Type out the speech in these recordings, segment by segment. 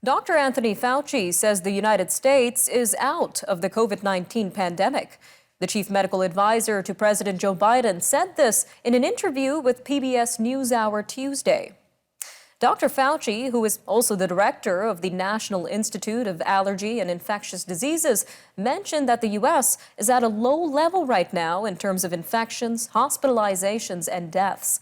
Dr. Anthony Fauci says the United States is out of the COVID-19 pandemic. The chief medical advisor to President Joe Biden said this in an interview with PBS NewsHour Tuesday. Dr. Fauci, who is also the director of the National Institute of Allergy and Infectious Diseases, mentioned that the U.S. is at a low level right now in terms of infections, hospitalizations, and deaths.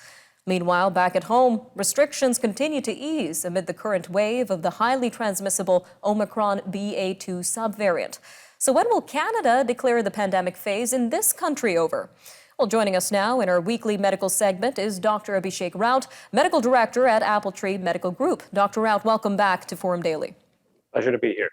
Meanwhile, back at home, restrictions continue to ease amid the current wave of the highly transmissible Omicron BA.2 subvariant. So when will Canada declare the pandemic phase in this country over? Well, joining us now in our weekly medical segment is Dr. Abhishek Raut, medical director at Appletree Medical Group. Dr. Raut, welcome back to Forum Daily. Pleasure to be here.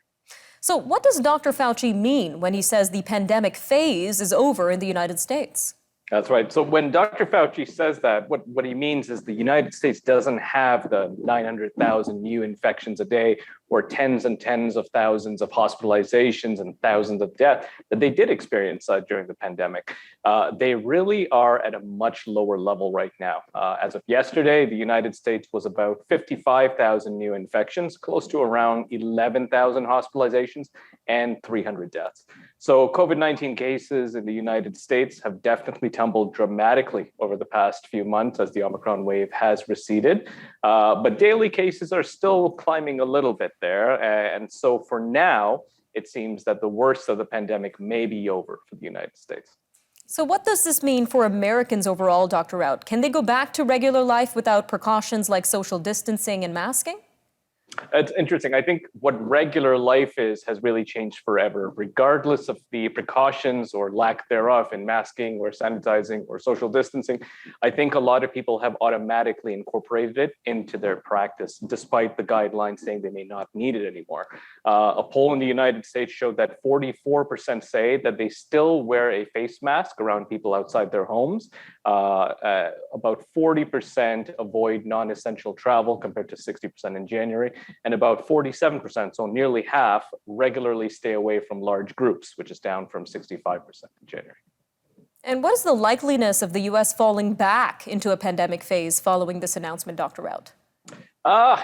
So what does Dr. Fauci mean when he says the pandemic phase is over in the United States? That's right. So when Dr. Fauci says that, what he means is the United States doesn't have the 900,000 new infections a day or tens and tens of thousands of hospitalizations and thousands of deaths that they did experience during the pandemic. They really are at a much lower level right now. As of yesterday, the United States was about 55,000 new infections, close to around 11,000 hospitalizations and 300 deaths. So COVID-19 cases in the United States have definitely tumbled dramatically over the past few months as the Omicron wave has receded. But daily cases are still climbing a little bit there. And so for now, it seems that the worst of the pandemic may be over for the United States. So what does this mean for Americans overall, Dr. Raut? Can they go back to regular life without precautions like social distancing and masking? It's interesting. I think what regular life is has really changed forever, regardless of the precautions or lack thereof in masking or sanitizing or social distancing. I think a lot of people have automatically incorporated it into their practice, despite the guidelines saying they may not need it anymore. A poll in the United States showed that 44% say that they still wear a face mask around people outside their homes. About 40% avoid non-essential travel compared to 60% in January. And about 47%, so nearly half, regularly stay away from large groups, which is down from 65% in January. And what is the likeliness of the U.S. falling back into a pandemic phase following this announcement, Dr. Raut?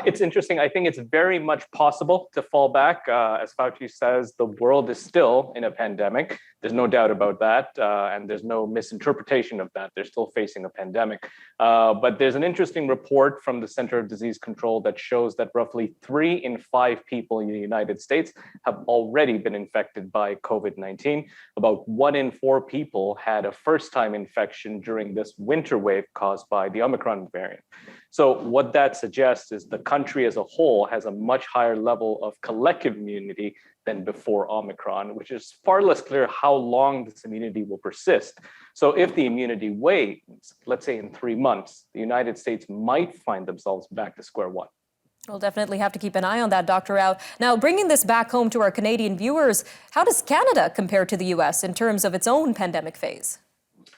It's interesting. I think it's very much possible to fall back. As Fauci says, the world is still in a pandemic. There's no doubt about that. And there's no misinterpretation of that. They're still facing a pandemic. But there's an interesting report from the Center of Disease Control that shows that roughly 3 in 5 people in the United States have already been infected by COVID-19. About 1 in 4 people had a first-time infection during this winter wave caused by the Omicron variant. So what that suggests is the country as a whole has a much higher level of collective immunity than before Omicron, which is far less clear how long this immunity will persist. So if the immunity wanes, let's say in 3 months, the United States might find themselves back to square one. We'll definitely have to keep an eye on that, Dr. Raut. Now, bringing this back home to our Canadian viewers, how does Canada compare to the U.S. in terms of its own pandemic phase?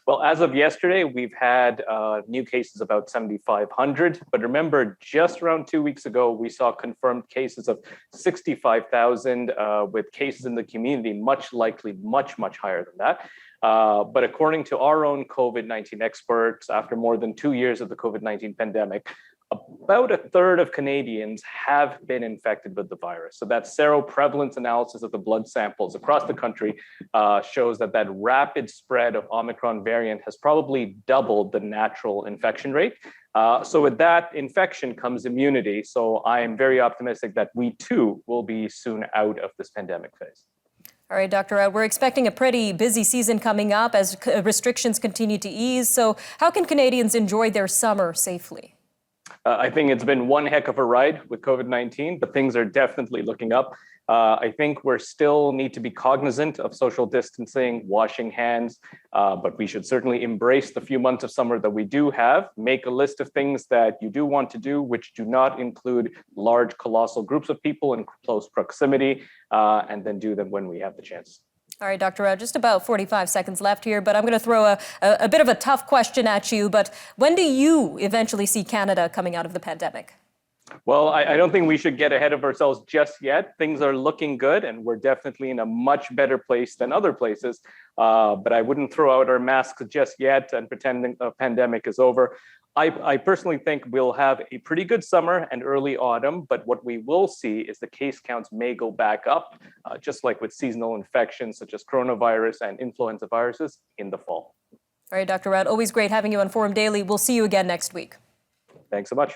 Well, as of yesterday, we've had new cases about 7,500. But remember, just around 2 weeks ago, we saw confirmed cases of 65,000 with cases in the community, much likely much higher than that. But according to our own COVID-19 experts, after more than 2 years of the COVID-19 pandemic, about a third of Canadians have been infected with the virus. So that seroprevalence analysis of the blood samples across the country shows that rapid spread of Omicron variant has probably doubled the natural infection rate. So with that infection comes immunity. So I am very optimistic that we too will be soon out of this pandemic phase. All right, Dr. Raut, we're expecting a pretty busy season coming up as restrictions continue to ease. So how can Canadians enjoy their summer safely? I think it's been one heck of a ride with COVID-19, but things are definitely looking up. I think we still need to be cognizant of social distancing, washing hands, but we should certainly embrace the few months of summer that we do have. Make a list of things that you do want to do, which do not include large, colossal groups of people in close proximity, and then do them when we have the chance. All right, Dr. Raut, just about 45 seconds left here, but I'm going to throw a bit of a tough question at you. But when do you eventually see Canada coming out of the pandemic? Well, I don't think we should get ahead of ourselves just yet. Things are looking good, and we're definitely in a much better place than other places. But I wouldn't throw out our masks just yet and pretend a pandemic is over. I personally think we'll have a pretty good summer and early autumn, but what we will see is the case counts may go back up, just like with seasonal infections such as coronavirus and influenza viruses in the fall. All right, Dr. Raut, always great having you on Forum Daily. We'll see you again next week. Thanks so much.